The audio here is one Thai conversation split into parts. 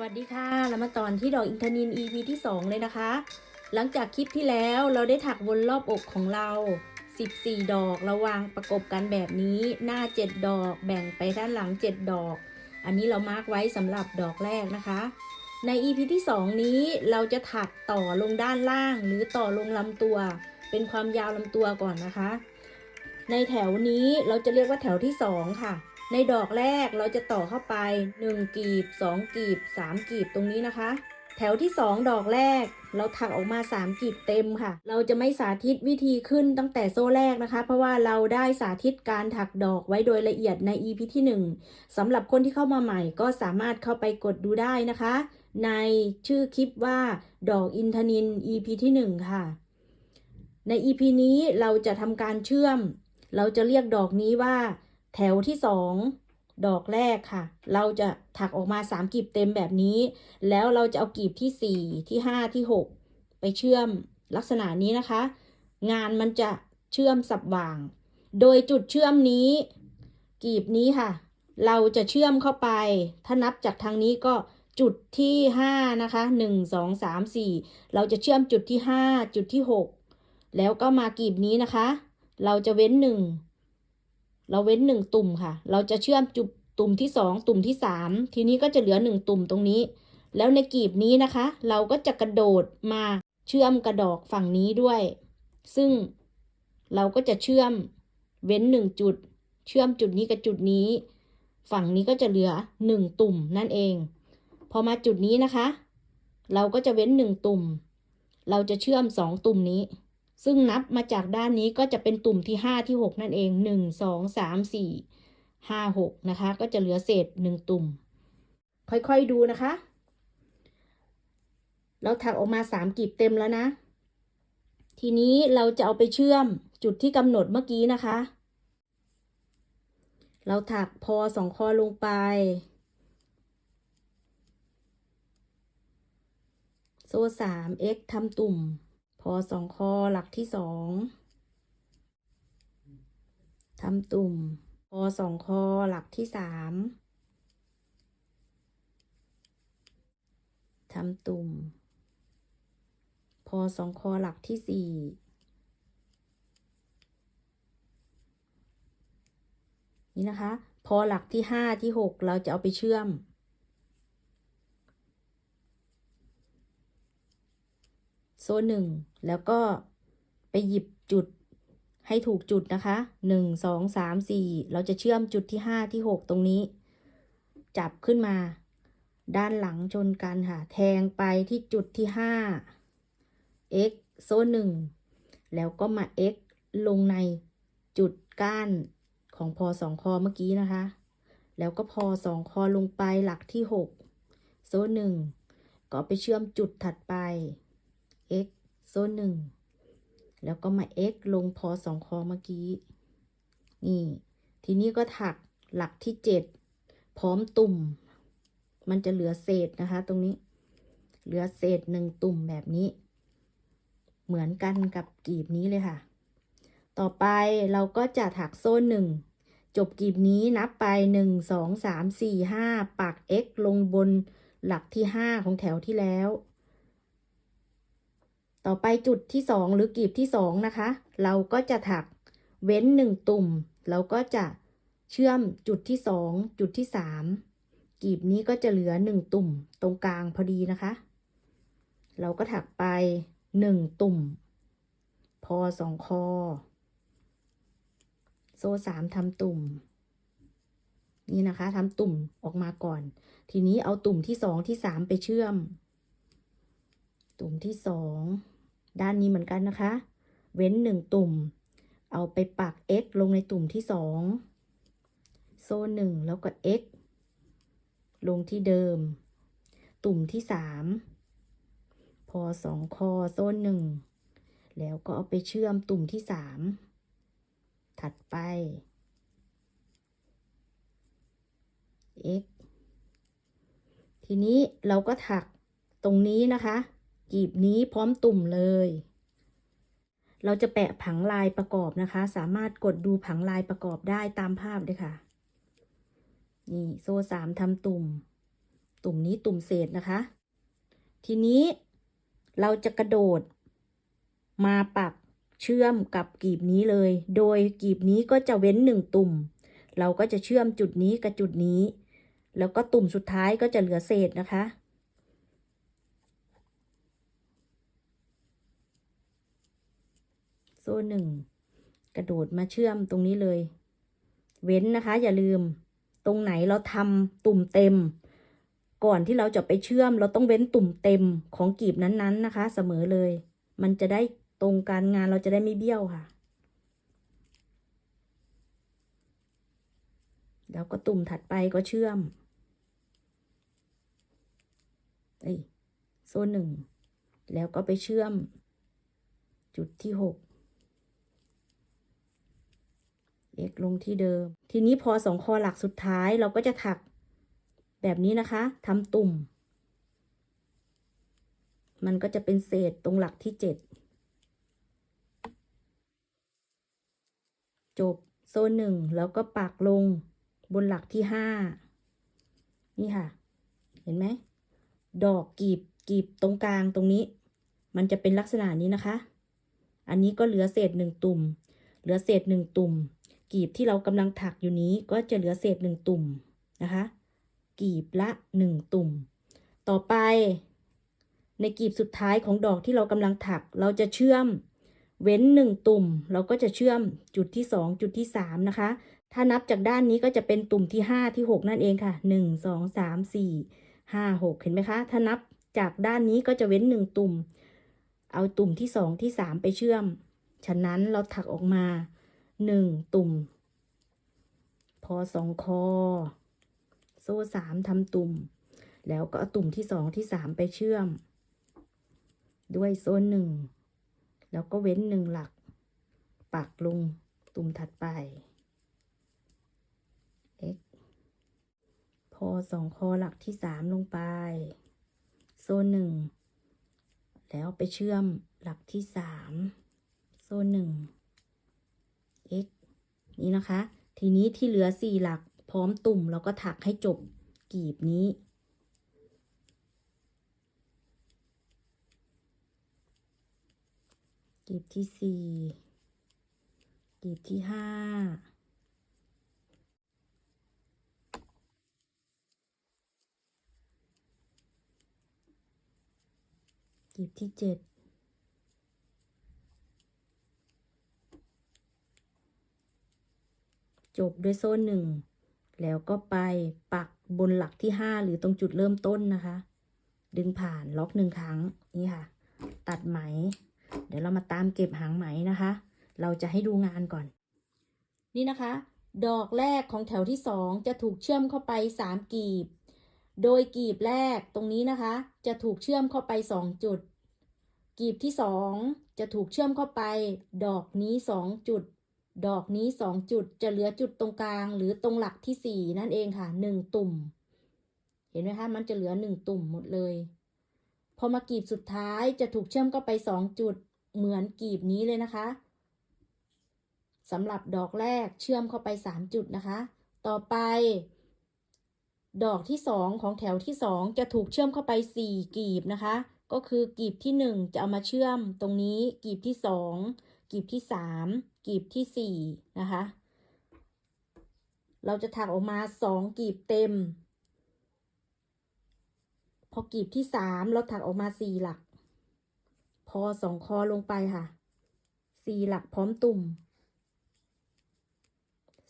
วัสดีค่ะเรามาตอนที่ดอกอินทนิล EP ที่2เลยนะคะหลังจากคลิปที่แล้วเราได้ถักวนรอบอกของเรา14ดอกเราวางประกบกันแบบนี้หน้า7ดอกแบ่งไปด้านหลัง7ดอกอันนี้เรามาร์กไว้สำหรับดอกแรกนะคะใน EP ที่2นี้เราจะถักต่อลงด้านล่างหรือต่อลงลำตัวเป็นความยาวลำตัวก่อนนะคะในแถวนี้เราจะเรียกว่าแถวที่2ค่ะในดอกแรกเราจะต่อเข้าไป1กีบ2กีบ3กีบตรงนี้นะคะแถวที่2ดอกแรกเราถักออกมา3กีบเต็มค่ะเราจะไม่สาธิตวิธีขึ้นตั้งแต่โซ่แรกนะคะเพราะว่าเราได้สาธิตการถักดอกไว้โดยละเอียดใน EP ที่1สำหรับคนที่เข้ามาใหม่ก็สามารถเข้าไปกดดูได้นะคะในชื่อคลิปว่าดอกอินทนิล EP ที่1ค่ะใน EP นี้เราจะทำการเชื่อมเราจะเรียกดอกนี้ว่าแถวที่2ดอกแรกค่ะเราจะถักออกมา3กีบเต็มแบบนี้แล้วเราจะเอากีบที่4ที่5ที่6ไปเชื่อมลักษณะนี้นะคะงานมันจะเชื่อมสับว่างโดยจุดเชื่อมนี้กีบนี้ค่ะเราจะเชื่อมเข้าไปถ้านับจากทางนี้ก็จุดที่5นะคะ1 2 3 4เราจะเชื่อมจุดที่5จุดที่6แล้วก็มากีบนี้นะคะเราจะเว้นเราเว้น1ตุ่มค่ะเราจะเชื่อมจุดตุ่มที่2ตุ่มที่3ทีนี้ก็จะเหลือ1ตุ่มตรงนี้แล้วในกีบนี้นะคะเราก็จะกระโดดมาเชื่อมกระดอกฝั่งนี้ด้วยซึ่งเราก็จะเชื่อมเว้น1จุดเชื่อมจุดนี้กับจุดนี้ฝั่งนี้ก็จะเหลือ1ตุ่มนั่นเองพอมาจุดนี้นะคะเราก็จะเว้น1ตุ่มเราจะเชื่อม2ตุ่มนี้ซึ่งนับมาจากด้านนี้ก็จะเป็นตุ่มที่5ที่6นั่นเอง1 2 3 4 5 6นะคะก็จะเหลือเศษ1ตุ่มค่อยๆดูนะคะเราถักออกมา3กีบเต็มแล้วนะทีนี้เราจะเอาไปเชื่อมจุดที่กำหนดเมื่อกี้นะคะเราถักพอ2คอลงไปโซ่3 x ทำตุ่มพอ2คอหลักที่2ทำตุ่มพอ2คอหลักที่3ทำตุ่มพอ2คอหลักที่4นี่นะคะพอหลักที่5ที่6เราจะเอาไปเชื่อมโซ่1แล้วก็ไปหยิบจุดให้ถูกจุดนะคะ1 2 3 4เราจะเชื่อมจุดที่5ที่6ตรงนี้จับขึ้นมาด้านหลังชนกันค่ะแทงไปที่จุดที่5 x โซ่1แล้วก็มา x ลงในจุดก้านของพอ2คอเมื่อกี้นะคะแล้วก็พอ2คอลงไปหลักที่6โซ่1ก็ไปเชื่อมจุดถัดไปx โซ่1แล้วก็มา x ลงพอ2คอเมื่อกี้นี่ทีนี้ก็ถักหลักที่7พร้อมตุ่มมันจะเหลือเศษนะคะตรงนี้เหลือเศษ1ตุ่มแบบนี้เหมือนกันกับกีบนี้เลยค่ะต่อไปเราก็จะถักโซ่1จบกีบนี้นับไป1 2 3 4 5ปัก x ลงบนหลักที่5ของแถวที่แล้วต่อไปจุดที่2หรือกีบที่2นะคะเราก็จะถักเว้น1ตุ่มเราก็จะเชื่อมจุดที่2จุดที่3กีบนี้ก็จะเหลือ1ตุ่มตรงกลางพอดีนะคะเราก็ถักไป1ตุ่มพอ2คอโซ่3ทำตุ่มนี่นะคะทำตุ่มออกมาก่อนทีนี้เอาตุ่มที่2ที่3ไปเชื่อมตุ่มที่2ด้านนี้เหมือนกันนะคะเว้น1ตุ่มเอาไปปัก x ลงในตุ่มที่2โซ่1แล้วก็ x ลงที่เดิมตุ่มที่3พอ2คอโซ่1แล้วก็เอาไปเชื่อมตุ่มที่3ถัดไป x ทีนี้เราก็ถักตรงนี้นะคะกีบนี้พร้อมตุ่มเลยเราจะแปะผังลายประกอบนะคะสามารถกดดูผังลายประกอบได้ตามภาพเลยค่ะนี่โซ่3ทำตุ่ม ตุ่มนี้ตุ่มเศษนะคะ ทีนี้เราจะกระโดดมาปักเชื่อมกับกลีบนี้เลย โดยกลีบนี้ก็จะเว้น1ตุ่ม เราก็จะเชื่อมจุดนี้กับจุดนี้ แล้วก็ตุ่มสุดท้ายก็จะเหลือเศษนะคะ โซ่1กระโดดมาเชื่อมตรงนี้เลย เว้นนะคะอย่าลืมตรงไหนเราทำตุ่มเต็มก่อนที่เราจะไปเชื่อมเราต้องเว้นตุ่มเต็มของกลีบนั้นๆนะคะ เสมอเลย มันจะได้ตรงการงานเราจะได้ไม่เบี้ยวค่ะแล้วก็ตุ่มถัดไปก็เชื่อมโซ่1แล้วก็ไปเชื่อมจุดที่6x ลงที่เดิมทีนี้พอ2คอหลักสุดท้ายเราก็จะถักแบบนี้นะคะทำตุ่มมันก็จะเป็นเศษตรงหลักที่7จบโซ่1แล้วก็ปักลงบนหลักที่5นี่ค่ะเห็นไหมดอกกลีบตรงกลางตรงนี้มันจะเป็นลักษณะนี้นะคะอันนี้ก็เหลือเศษ1ตุ่มเหลือเศษ1ตุ่มกลีบที่เรากำลังถักอยู่นี้ก็จะเหลือเศษ1ตุ่มนะคะกลีบละ1ตุ่มต่อไปในกลีบสุดท้ายของดอกที่เรากำลังถักเราจะเชื่อมเว้น1ตุ่มเราก็จะเชื่อมจุดที่2จุดที่3นะคะถ้านับจากด้านนี้ก็จะเป็นตุ่มที่5ที่6นั่นเองค่ะ1 2 3 4 5 6เห็นไหมคะถ้านับจากด้านนี้ก็จะเว้น1ตุ่มเอาตุ่มที่2ที่3ไปเชื่อมฉะนั้นเราถักออกมา1ตุ่มพอ2คอโซ่3ทำตุ่มแล้วก็เอาตุ่มที่2ที่3ไปเชื่อมด้วยโซ่1แล้วก็เว้น1หลักปักลงตุ่มถัดไป x พอ2คอหลักที่3ลงไปโซ่1แล้วไปเชื่อมหลักที่3โซ่1 x นี่นะคะทีนี้ที่เหลือ4หลักพร้อมตุ่มเราก็ถักให้จบกลีบนี้กลีบที่4กลีบที่5กลีบที่7จบด้วยโซ่1แล้วก็ไปปักบนหลักที่5หรือตรงจุดเริ่มต้นนะคะดึงผ่านล็อก1ครั้งนี่ค่ะตัดไหมเดี๋ยวเรามาตามเก็บหางไหมนะคะเราจะให้ดูงานก่อนนี่นะคะดอกแรกของแถวที่2จะถูกเชื่อมเข้าไป3กลีบโดยกลีบแรกตรงนี้นะคะจะถูกเชื่อมเข้าไป2จุดกลีบที่2จะถูกเชื่อมเข้าไปดอกนี้2จุดดอกนี้2จุดจะเหลือจุดตรงกลางหรือตรงหลักที่4นั่นเองค่ะ1ตุ่มเห็นไหมคะมันจะเหลือ1ตุ่มหมดเลยพอมากลีบสุดท้ายจะถูกเชื่อมเข้าไป2จุดเหมือนกลีบนี้เลยนะคะสำหรับดอกแรกเชื่อมเข้าไป3จุดนะคะต่อไปดอกที่2ของแถวที่2จะถูกเชื่อมเข้าไป4กลีบนะคะก็คือกลีบที่1จะเอามาเชื่อมตรงนี้กลีบที่2กลีบที่3กลีบที่4นะคะเราจะถักออกมา2กลีบเต็มพอกลีบที่3เราถักออกมา4หลักพอ2คอลงไปค่ะ4หลักพร้อมตุ่ม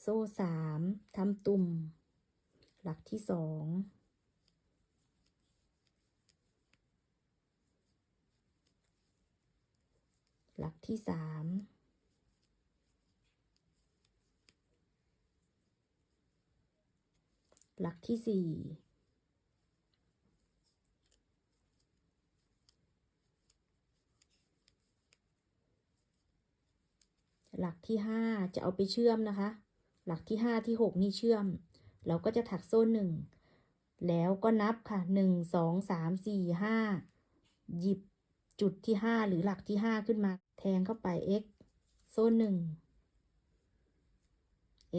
โซ่3ทำตุ่มหลักที่2หลักที่3หลักที่4หลักที่5จะเอาไปเชื่อมนะคะหลักที่5ที่6นี่เชื่อมเราก็จะถักโซ่1แล้วก็นับค่ะ1 2 3 4 5หยิบจุดที่5หรือหลักที่5ขึ้นมาแทงเข้าไป x โซ่1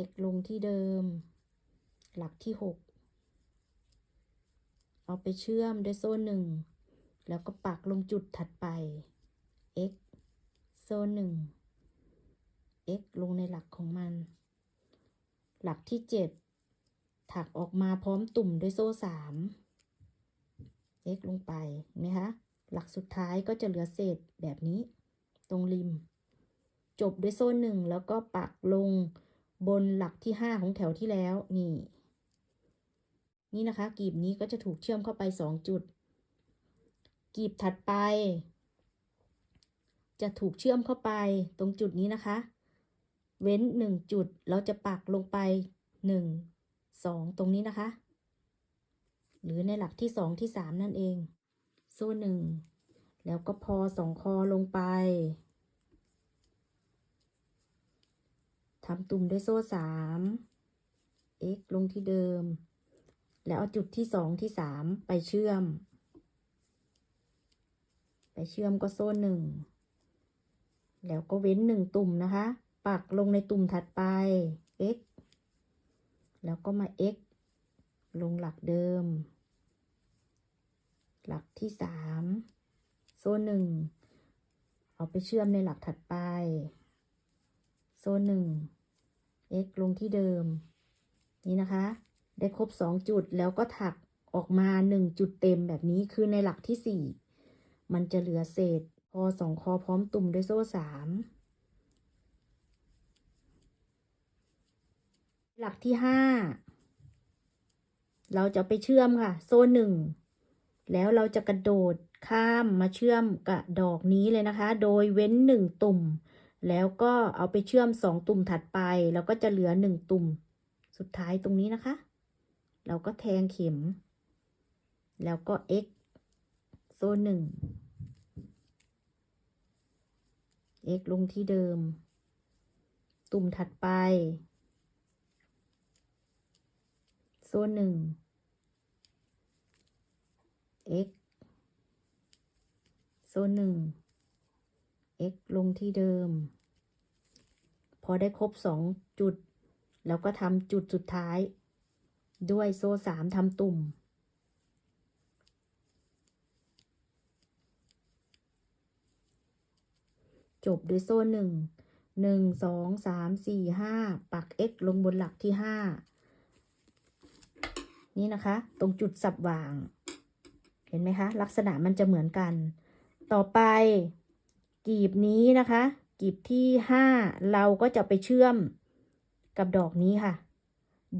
x ลงที่เดิมหลักที่6 เอาไปเชื่อมด้วยโซ่หนึ่งแล้วก็ปักลงจุดถัดไป x โซ่หนึ่ง x ลงในหลักของมัน หลักที่7ถักออกมาพร้อมตุ่มด้วยโซ่3 x ลงไปเห็นไหมคะหลักสุดท้ายก็จะเหลือเศษแบบนี้ตรงริมจบด้วยโซ่หนึ่งแล้วก็ปักลงบนหลักที่5ของแถวที่แล้วนี่นะคะกลีบนี้ก็จะถูกเชื่อมเข้าไป2จุดกลีบถัดไปจะถูกเชื่อมเข้าไปตรงจุดนี้นะคะเว้น1จุดเราจะปักลงไป1 2ตรงนี้นะคะหรือในหลักที่2ที่3นั่นเองโซ่1แล้วก็พอ2คอลงไปทำตุ่มด้วยโซ่3 x ลงที่เดิมแล้วเอาจุดที่2ที่3ไปเชื่อมก็โซ่1แล้วก็เว้น1ตุ่มนะคะปักลงในตุ่มถัดไป x แล้วก็มา x ลงหลักเดิมหลักที่3โซ่1เอาไปเชื่อมในหลักถัดไปโซ่1 x ลงที่เดิมนี่นะคะได้ครบ2จุดแล้วก็ถักออกมา1จุดเต็มแบบนี้คือในหลักที่4มันจะเหลือเศษคอ2คอพร้อมตุ่มด้วยโซ่3หลักที่5เราจะไปเชื่อมค่ะโซ่1แล้วเราจะกระโดดข้ามมาเชื่อมกับดอกนี้เลยนะคะโดยเว้น1ตุ่มแล้วก็เอาไปเชื่อม2ตุ่มถัดไปแล้วก็จะเหลือ1ตุ่มสุดท้ายตรงนี้นะคะเราก็แทงเข็มแล้วก็ x โซ่1 x ลงที่เดิมตุ่มถัดไปโซ่1 x โซ่1 x ลงที่เดิมพอได้ครบ2จุดแล้วก็ทำจุดสุดท้ายด้วยโซ่3ทำตุ่มจบด้วยโซ่1 2 3 4 5ปัก x ลงบนหลักที่5นี่นะคะตรงจุดสับหว่างเห็นไหมคะลักษณะมันจะเหมือนกันต่อไปกลีบนี้นะคะกลีบที่5เราก็จะไปเชื่อมกับดอกนี้ค่ะ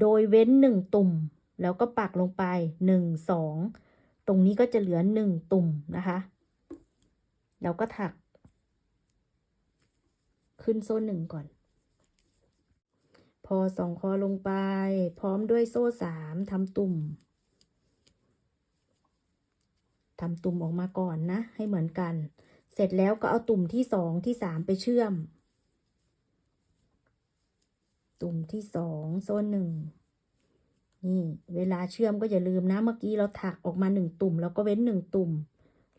โดยเว้น1ตุ่มแล้วก็ปักลงไป1 2ตรงนี้ก็จะเหลือ1ตุ่มนะคะเราก็ถักขึ้นโซ่1ก่อนพอ2คอลงไปพร้อมด้วยโซ่3ทำตุ่มออกมาก่อนนะให้เหมือนกันเสร็จแล้วก็เอาตุ่มที่2ที่3ไปเชื่อมตุ่มที่2โซ่1นี่เวลาเชื่อมก็อย่าลืมนะเมื่อกี้เราถักออกมา1ตุ่มแล้วก็เว้น1ตุ่ม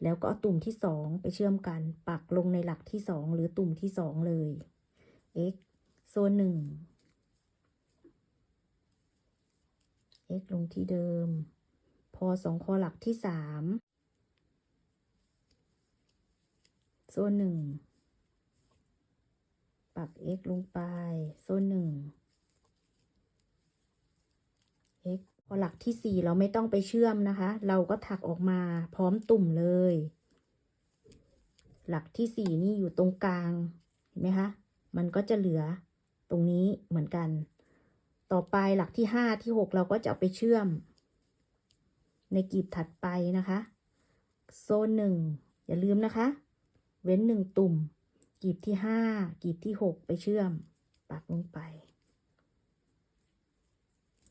แล้วก็เอาตุ่มที่2ไปเชื่อมกันปักลงในหลักที่2หรือตุ่มที่2เลย x โซ่1 x ลงที่เดิมพอ2คอหลักที่3โซ่1ปัก x ลงไปโซ่1 x พอหลักที่4เราไม่ต้องไปเชื่อมนะคะเราก็ถักออกมาพร้อมตุ่มเลยหลักที่4นี่อยู่ตรงกลางเห็นไหมคะมันก็จะเหลือตรงนี้เหมือนกันต่อไปหลักที่5ที่6เราก็จะเอาไปเชื่อมในกลีบถัดไปนะคะโซ่1อย่าลืมนะคะเว้น1ตุ่มกลีบที่5กลีบที่6ไปเชื่อมปักลงไป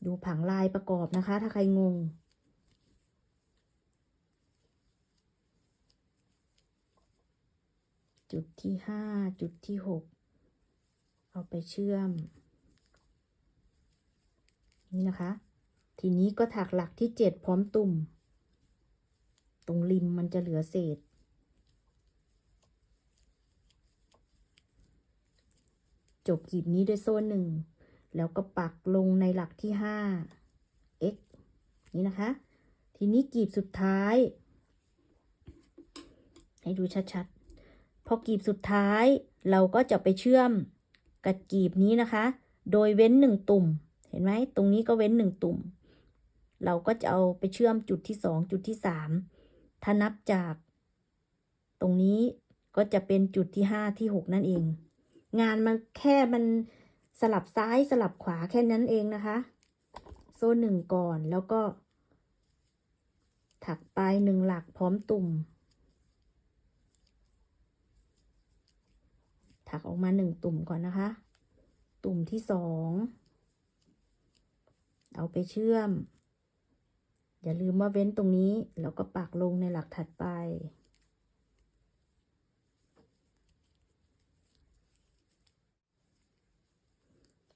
ดูผังลายประกอบนะคะถ้าใครงงจุดที่5จุดที่6เอาไปเชื่อมนี่นะคะทีนี้ก็ถักหลักที่7พร้อมตุ่มตรงริมมันจะเหลือเศษจบกลีบนี้ด้วยโซ่1แล้วก็ปักลงในหลักที่5 x นี่นะคะ ทีนี้กลีบสุดท้ายให้ดูชัดๆพอกลีบสุดท้ายเราก็จะไปเชื่อมกับกลีบนี้นะคะ โดยเว้น1 ตุ่มเห็นไหมตรงนี้ก็เว้น1 ตุ่มเราก็จะเอาไปเชื่อมจุดที่2จุดที่3ถ้านับจากตรงนี้ก็จะเป็นจุดที่5ที่6นั่นเองงานมันแค่มันสลับซ้ายสลับขวาแค่นั้นเองนะคะโซ่1ก่อนแล้วก็ถักไป1 หลักพร้อมตุ่มถักออกมา1 ตุ่มก่อนนะคะตุ่มที่2เอาไปเชื่อมอย่าลืมว่าเว้นตรงนี้แล้วก็ปักลงในหลักถัดไป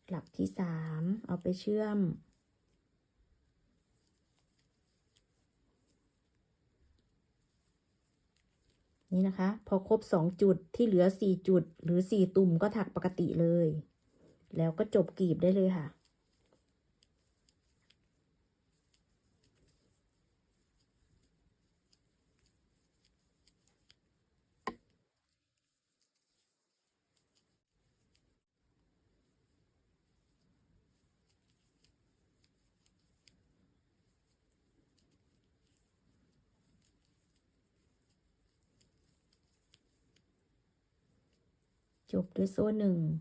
หลักที่3เอาไปเชื่อมนี่นะคะพอครบ2 จุดที่เหลือ4 จุดหรือ4 ตุ่มก็ถักปกติเลยแล้วก็จบกลีบได้เลยค่ะจบด้วยโซ่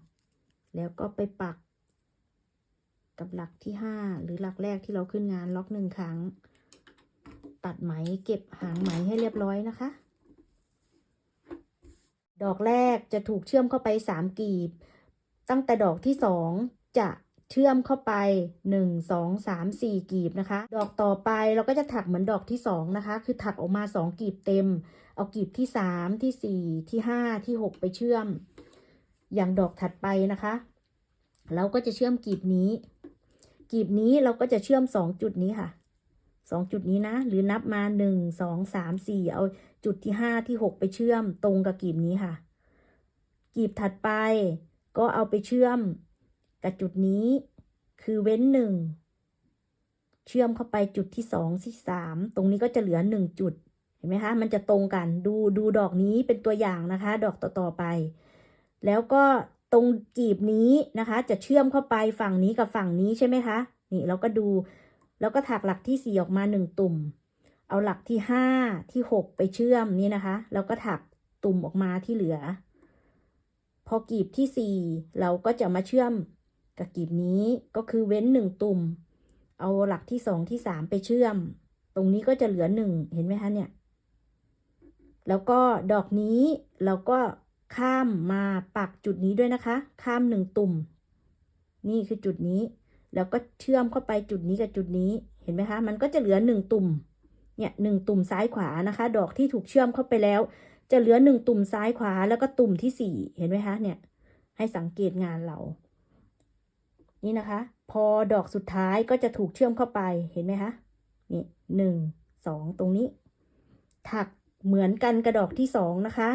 1แล้วก็ไปปักกับหลักที่5หรือหลักแรกที่เราขึ้นงานล็อก1 ครั้งตัดไหมเก็บหางไหมให้เรียบร้อยนะคะดอกแรกจะถูกเชื่อมเข้าไป3 กลีบตั้งแต่ดอกที่2จะเชื่อมเข้าไป1 2 3 4 กลีบนะคะดอกต่อไปเราก็จะถักเหมือนดอกที่2นะคะคือถักออกมา2 กลีบเต็มเอากลีบที่3ที่4ที่5ที่6ไปเชื่อมอย่างดอกถัดไปนะคะเราก็จะเชื่อมกลีบนี้เราก็จะเชื่อม2 จุดนี้ค่ะ2 จุดนี้นะหรือนับมา1 2 3 4เอาจุดที่5ที่6ไปเชื่อมตรงกับกลีบนี้ค่ะกลีบถัดไปก็เอาไปเชื่อมกับจุดนี้คือเว้น1เชื่อมเข้าไปจุดที่2ที่3ตรงนี้ก็จะเหลือ1 จุดเห็นไหมคะมันจะตรงกันดูดอกนี้เป็นตัวอย่างนะคะดอกต่อไปแล้วก็ตรงกลีบนี้นะคะจะเชื่อมเข้าไปฝั่งนี้กับฝั่งนี้ใช่ไหมคะนี่เราก็ดูแล้วก็ถักหลักที่4ออกมา1 ตุ่มเอาหลักที่5ที่6ไปเชื่อมนี่นะคะแล้วก็ถักตุ่มออกมาที่เหลือพอกลีบที่4เราก็จะมาเชื่อมกับกลีบนี้ก็คือเว้น1 ตุ่มเอาหลักที่2ที่3ไปเชื่อมตรงนี้ก็จะเหลือ1เห็นไหมคะเนี่ยแล้วก็ดอกนี้เราก็ข้ามมาปักจุดนี้ด้วยนะคะข้าม1 ตุ่มนี่คือจุดนี้แล้วก็เชื่อมเข้าไปจุดนี้กับจุดนี้เห็นไหมคะมันก็จะเหลือ1 ตุ่มเนี่ย1 ตุ่มซ้ายขวานะคะดอกที่ถูกเชื่อมเข้าไปแล้วจะเหลือ1 ตุ่มซ้ายขวาแล้วก็ตุ่มที่4เห็นไหมคะเนี่ยให้สังเกตงานเรานี่นะคะพอดอกสุดท้ายก็จะถูกเชื่อมเข้าไปเห็นไหมคะนี่1 2ตรงนี้ถักเหมือนกันกับดอกที่2นะคะ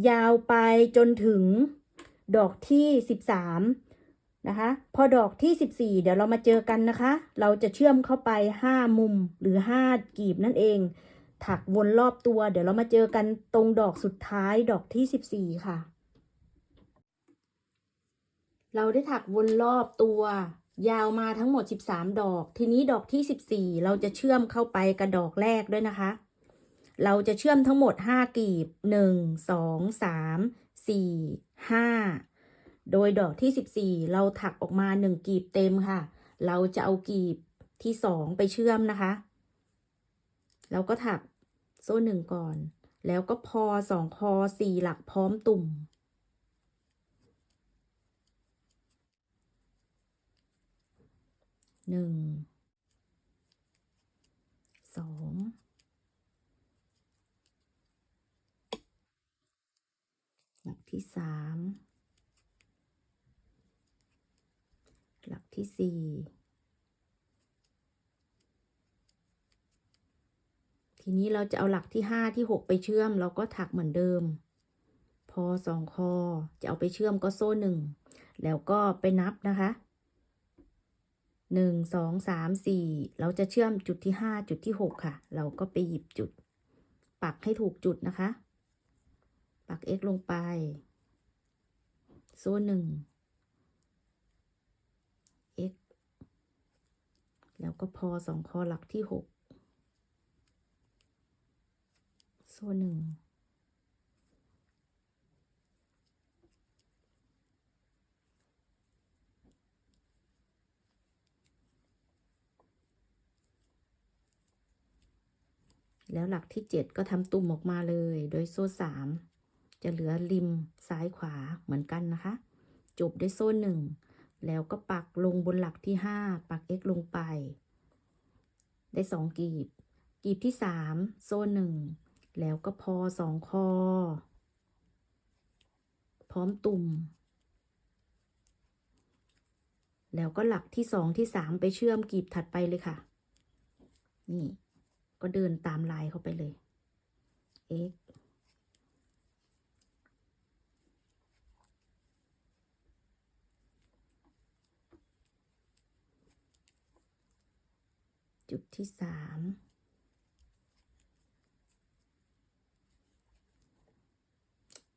ยาวไปจนถึงดอกที่13นะคะพอดอกที่14เดี๋ยวเรามาเจอกันนะคะเราจะเชื่อมเข้าไป5 มุมหรือ5 กลีบนั่นเองถักวนรอบตัวเดี๋ยวเรามาเจอกันตรงดอกสุดท้ายดอกที่14ค่ะเราได้ถักวนรอบตัวยาวมาทั้งหมด13 ดอกทีนี้ดอกที่14เราจะเชื่อมเข้าไปกับดอกแรกด้วยนะคะเราจะเชื่อมทั้งหมด5 กลีบ1 2 3 4 5โดยดอกที่14เราถักออกมา1 กลีบเต็มค่ะเราจะเอากลีบที่2ไปเชื่อมนะคะเราก็ถักโซ่1ก่อนแล้วก็พอ2 คอ4 หลักพร้อมตุ่ม1 2 หลักที่3หลักที่4ทีนี้เราจะเอาหลักที่5ที่6ไปเชื่อมเราก็ถักเหมือนเดิมพอ2 คอจะเอาไปเชื่อมก็โซ่1แล้วก็ไปนับนะคะ 1 2 3 4เราจะเชื่อมจุดที่5จุดที่6ค่ะเราก็ไปหยิบจุดปักให้ถูกจุดนะคะปัก x ลงไปโซ่1 x แล้วก็พอ2คอหลักที่6โซ่1แล้วหลักที่7ก็ทำตุ่มออกมาเลยโดยโซ่3จะเหลือริมซ้ายขวาเหมือนกันนะคะจบด้วยโซ่1แล้วก็ปักลงบนหลักที่5ปัก x ลงไปได้2กีบที่3โซ่1แล้วก็พอ2คอพร้อมตุ่มแล้วก็หลักที่2ที่3ไปเชื่อมกีบถัดไปเลยค่ะนี่ก็เดินตามลายเข้าไปเลย x จุดที่3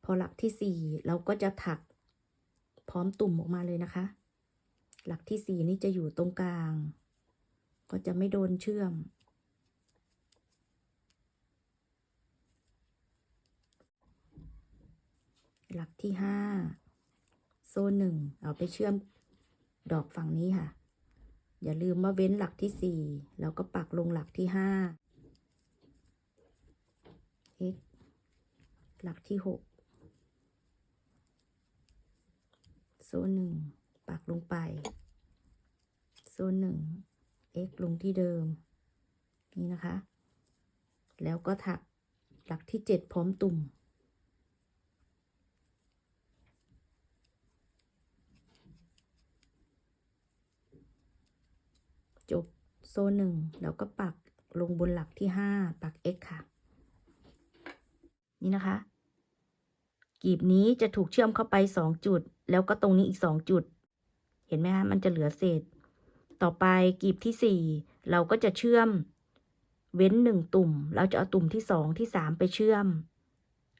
พอหลักที่4เราก็จะถักพร้อมตุ่มออกมาเลยนะคะหลักที่4นี่จะอยู่ตรงกลางก็จะไม่โดนเชื่อมหลักที่5โซ่1เอาไปเชื่อมดอกฝั่งนี้ค่ะอย่าลืมว่าเว้นหลักที่4แล้วก็ปักลงหลักที่5 x หลักที่6โซ่1ปักลงไปโซ่1 x ลงที่เดิมนี่นะคะแล้วก็ถักหลักที่7พร้อมตุ่มจบโซ่1แล้วก็ปักลงบนหลักที่5ปัก x ค่ะนี่นะคะกีบนี้จะถูกเชื่อมเข้าไป2จุดแล้วก็ตรงนี้อีก2จุดเห็นไหมคะมันจะเหลือเศษต่อไปกีบที่4เราก็จะเชื่อมเว้น1ตุ่มเราจะเอาตุ่มที่2ที่3ไปเชื่อม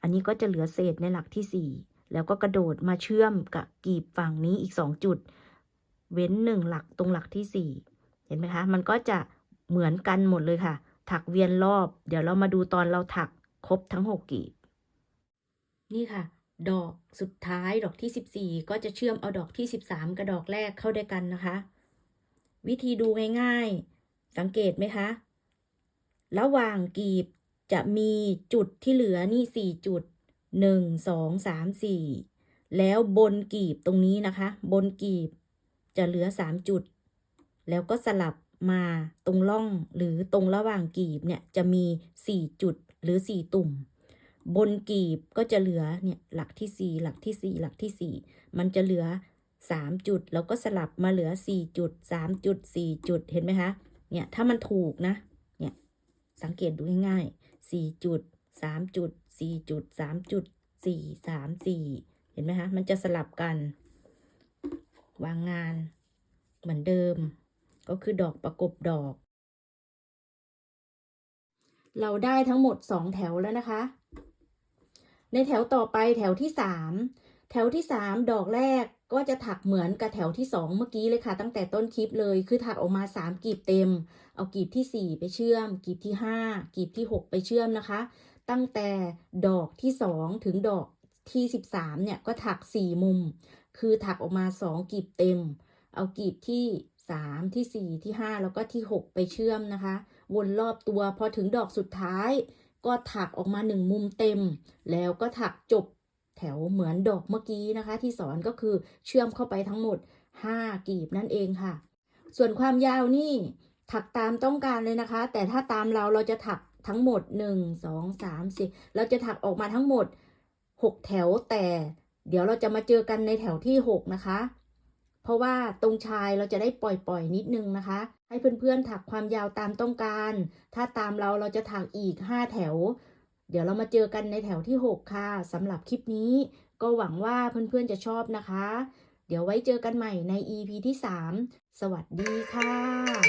อันนี้ก็จะเหลือเศษในหลักที่4แล้วก็กระโดดมาเชื่อมกับกีบฝั่งนี้อีก2จุดเว้น1หลักตรงหลักที่4เห็นไหมคะมันก็จะเหมือนกันหมดเลยค่ะถักเวียนรอบเดี๋ยวเรามาดูตอนเราถักครบทั้ง6กีบนี่ค่ะดอกสุดท้ายดอกที่14ก็จะเชื่อมเอาดอกที่13กับดอกแรกเข้าด้วยกันนะคะวิธีดูง่ายๆสังเกตไหมคะระหว่างกีบจะมีจุดที่เหลือนี่4จุด1 2 3 4แล้วบนกีบตรงนี้นะคะบนกีบจะเหลือ3จุดแล้วก็สลับมาตรงร่องหรือตรงระหว่างกีบเนี่ยจะมี4จุดหรือ4ตุ่มบนกีบก็จะเหลือเนี่ยหลักที่4หลักที่4หลักที่4มันจะเหลือ3จุดแล้วก็สลับมาเหลือ4จุด3จุด4จุดเห็นไหมคะเนี่ยถ้ามันถูกนะเนี่ยสังเกตดูง่ายๆ4จุด3จุด4จุด3จุด4 3 4เห็นไหมคะมันจะสลับกันวางงานเหมือนเดิมก็คือดอกประกบดอกเราได้ทั้งหมด2แถวแล้วนะคะในแถวต่อไปแถวที่3ดอกแรกก็จะถักเหมือนกับแถวที่2เมื่อกี้เลยค่ะตั้งแต่ต้นคลิปเลยคือถักออกมา3กีบเต็มเอากีบที่4ไปเชื่อมกีบที่5กีบที่6ไปเชื่อมนะคะตั้งแต่ดอกที่2ถึงดอกที่13เนี่ยก็ถัก4มุมคือถักออกมา2กีบเต็มเอากีบที่3ที่4ที่5แล้วก็ที่6ไปเชื่อมนะคะวนรอบตัวพอถึงดอกสุดท้ายก็ถักออกมา1มุมเต็มแล้วก็ถักจบแถวเหมือนดอกเมื่อกี้นะคะที่สอนก็คือเชื่อมเข้าไปทั้งหมด5กีบนั่นเองค่ะส่วนความยาวนี่ถักตามต้องการเลยนะคะแต่ถ้าตามเราจะถักทั้งหมด1 2 3 4เราจะถักออกมาทั้งหมด6แถวแต่เดี๋ยวเราจะมาเจอกันในแถวที่6นะคะเพราะว่าตรงชายเราจะได้ปล่อยนิดนึงนะคะให้เพื่อนๆถักความยาวตามต้องการถ้าตามเราจะถักอีก5แถวเดี๋ยวเรามาเจอกันในแถวที่6ค่ะสำหรับคลิปนี้ก็หวังว่าเพื่อนๆจะชอบนะคะ เดี๋ยวไว้เจอกันใหม่ใน EP ที่ 3 สวัสดีค่ะ